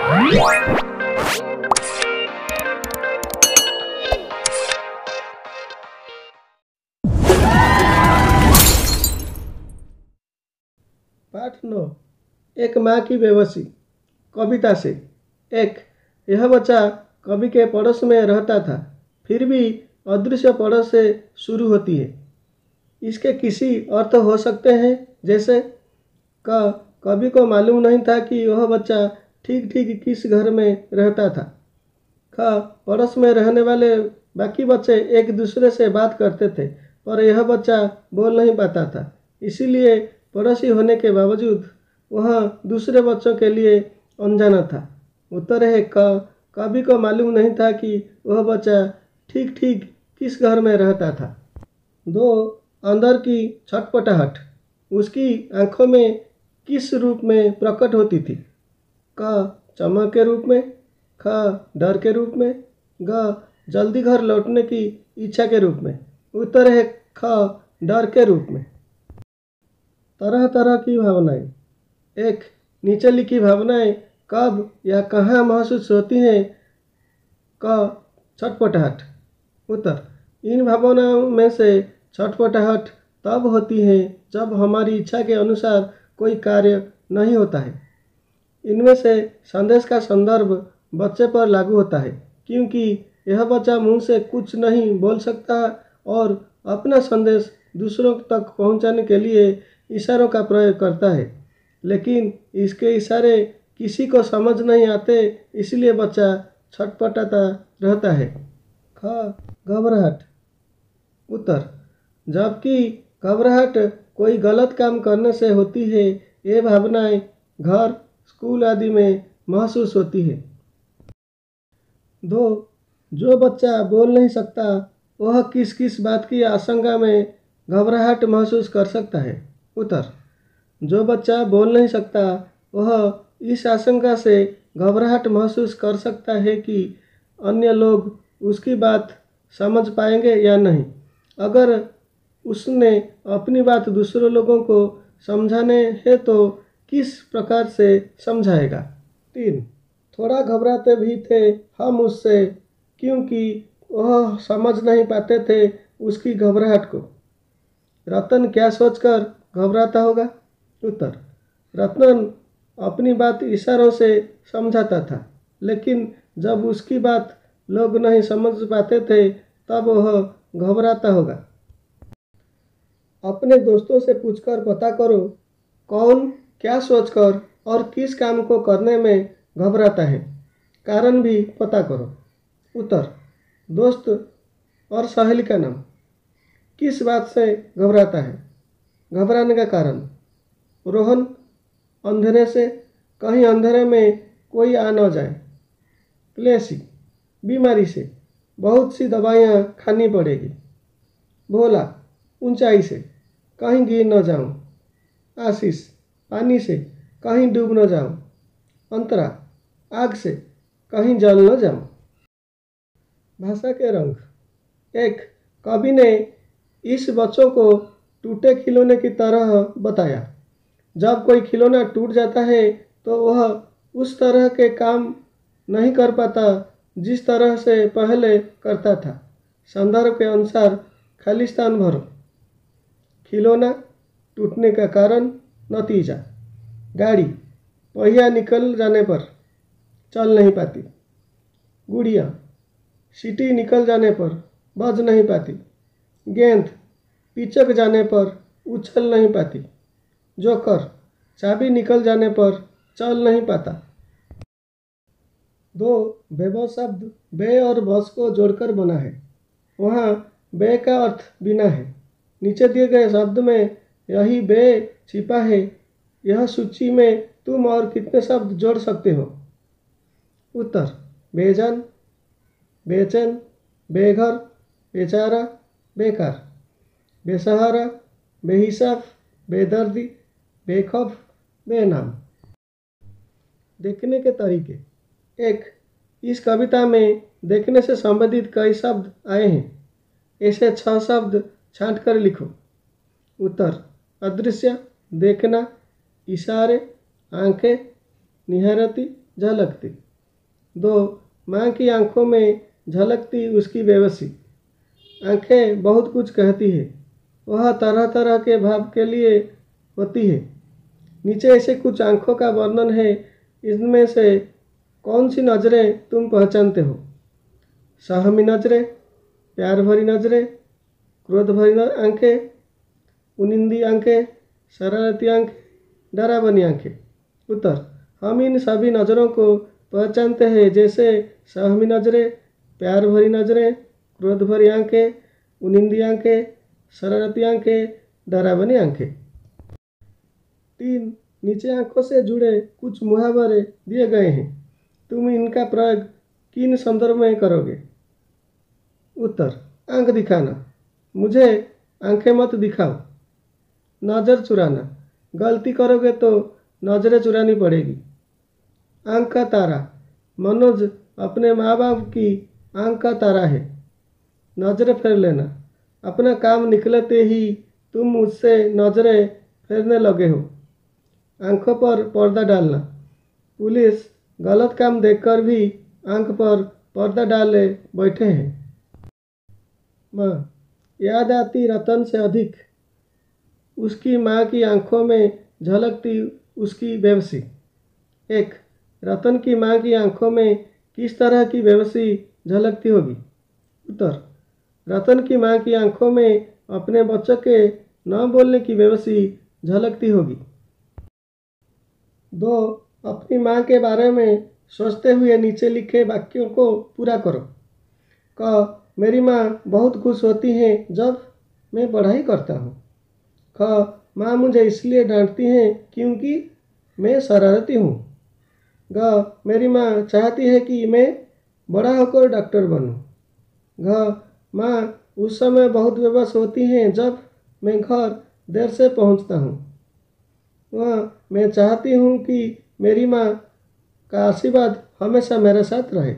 पाठ 9। एक माँ की बेबसी। कविता से। यह बच्चा कवि के पड़ोस में रहता था, फिर भी अदृश्य पड़ोस से शुरू होती है। इसके किसी अर्थ हो सकते हैं, जैसे कवि को मालूम नहीं था कि वह बच्चा ठीक ठीक किस घर में रहता था। पड़ोस में रहने वाले बाकी बच्चे एक दूसरे से बात करते थे, पर यह बच्चा बोल नहीं पाता था, इसीलिए पड़ोसी होने के बावजूद वह दूसरे बच्चों के लिए अनजाना था। उत्तर है कवि को मालूम नहीं था कि वह बच्चा ठीक ठीक किस घर में रहता था। 2 अंदर की छटपटाहट उसकी आंखों में किस रूप में प्रकट होती थी? चमक के रूप में, डर के रूप में, जल्दी घर लौटने की इच्छा के रूप में। उत्तर है डर के रूप में। तरह तरह की भावनाएं। नीचे लिखी भावनाएं कब या कहाँ महसूस होती हैं? छटपटाहट। उत्तर, इन भावनाओं में से छटपटाहट तब होती है जब हमारी इच्छा के अनुसार कोई कार्य नहीं होता है। इनमें से संदेश का संदर्भ बच्चे पर लागू होता है, क्योंकि यह बच्चा मुंह से कुछ नहीं बोल सकता और अपना संदेश दूसरों तक पहुंचाने के लिए इशारों का प्रयोग करता है, लेकिन इसके इशारे किसी को समझ नहीं आते, इसलिए बच्चा छटपटाता रहता है। घबराहट। उत्तर, जबकि घबराहट कोई गलत काम करने से होती है, ये भावनाएं घर, स्कूल आदि में महसूस होती है। 2 जो बच्चा बोल नहीं सकता वह किस किस बात की आशंका में घबराहट महसूस कर सकता है? उत्तर, जो बच्चा बोल नहीं सकता वह इस आशंका से घबराहट महसूस कर सकता है कि अन्य लोग उसकी बात समझ पाएंगे या नहीं। अगर उसने अपनी बात दूसरे लोगों को समझाने है तो किस प्रकार से समझाएगा? 3 थोड़ा घबराते भी थे हम उससे, क्योंकि वह समझ नहीं पाते थे उसकी घबराहट को। रतन क्या सोचकर घबराता होगा? उत्तर, रतन अपनी बात इशारों से समझाता था, लेकिन जब उसकी बात लोग नहीं समझ पाते थे तब वह घबराता होगा। अपने दोस्तों से पूछकर पता करो कौन क्या सोचकर और किस काम को करने में घबराता है। कारण भी पता करो। उत्तर, दोस्त और सहेली का नाम। किस बात से घबराता है? घबराने का कारण, रोहन अंधेरे से, कहीं अंधेरे में कोई आ न जाए। क्लेशी, बीमारी से, बहुत सी दवाइयाँ खानी पड़ेगी। भोला, ऊंचाई से, कहीं गिर न जाऊं। आशीष, पानी से, कहीं डूब न जाऊं। अंतरा, आग से, कहीं जल न जाऊं। भाषा के रंग। कवि ने इस बच्चों को टूटे खिलौने की तरह बताया। जब कोई खिलौना टूट जाता है तो वह उस तरह के काम नहीं कर पाता जिस तरह से पहले करता था। संदर्भ के अनुसार खाली स्थान भरो। खिलौना टूटने का कारण, नतीजा। गाड़ी पहिया निकल जाने पर चल नहीं पाती। गुड़िया सीटी निकल जाने पर बज नहीं पाती। गेंद पिचक जाने पर उछल नहीं पाती। जोकर चाबी निकल जाने पर चल नहीं पाता। 2 बेबो शब्द बे और बस को जोड़कर बना है। वहाँ बे का अर्थ बिना है। नीचे दिए गए शब्द में यही बे छिपा है। यह सूची में तुम और कितने शब्द जोड़ सकते हो? उत्तर, बेजान, बेचैन, बेघर, बेचारा, बेकार, बेसहारा, बेहिसाब, बेदर्दी, बेखौफ, बेनाम। देखने के तरीके। इस कविता में देखने से संबंधित कई शब्द आए हैं। ऐसे 6 शब्द छांट कर लिखो। उत्तर, अदृश्य, देखना, इशारे, आंखें, निहारती, झलकती। 2. माँ की आंखों में झलकती उसकी बेबसी। आंखें बहुत कुछ कहती है, वह तरह तरह के भाव के लिए होती है। नीचे ऐसे कुछ आंखों का वर्णन है, इनमें से कौन सी नज़रें तुम पहचानते हो? सहमी नज़रें, प्यार भरी नज़रें, क्रोध भरी आंखें, उनिंदी आंखें, शरारती आंखें, डरावनी आंखें। उत्तर: हम इन सभी नज़रों को पहचानते हैं, जैसे सहमी नज़रें, प्यार भरी नज़रें, क्रोध भरी आंखें, उनिंदी आंखें, शरारती आंखें, डरावनी आंखें। 3. नीचे आंखों से जुड़े कुछ मुहावरे दिए गए हैं, तुम इनका प्रयोग किन संदर्भ में करोगे? उत्तर: आंख दिखाना, मुझे आंखें मत दिखाओ। नज़र चुराना, गलती करोगे तो नज़रें चुरानी पड़ेगी। आंख का तारा, मनोज अपने माँ बाप की आंख का तारा है। नज़रें फेर लेना, अपना काम निकलते ही तुम मुझसे नज़रें फेरने लगे हो। आंखों पर पर्दा डालना, पुलिस गलत काम देखकर भी आंख पर पर्दा डाले बैठे हैं। माँ, याद आती रतन से अधिक उसकी माँ की आंखों में झलकती उसकी बेबसी। 1. रतन की माँ की आंखों में किस तरह की बेबसी झलकती होगी? उत्तर: रतन की माँ की आंखों में अपने बच्चों के न बोलने की बेबसी झलकती होगी। 2. अपनी माँ के बारे में सोचते हुए नीचे लिखे वाक्यों को पूरा करो। क. मेरी माँ बहुत खुश होती हैं जब मैं पढ़ाई करता हूँ। ख. माँ मुझे इसलिए डांटती हैं क्योंकि मैं शरारती हूँ। ग. मेरी माँ चाहती है कि मैं बड़ा होकर डॉक्टर बनूँ। घ. माँ उस समय बहुत बेबस होती हैं जब मैं घर देर से पहुँचता हूँ। मैं चाहती हूँ कि मेरी माँ का आशीर्वाद हमेशा मेरे साथ रहे।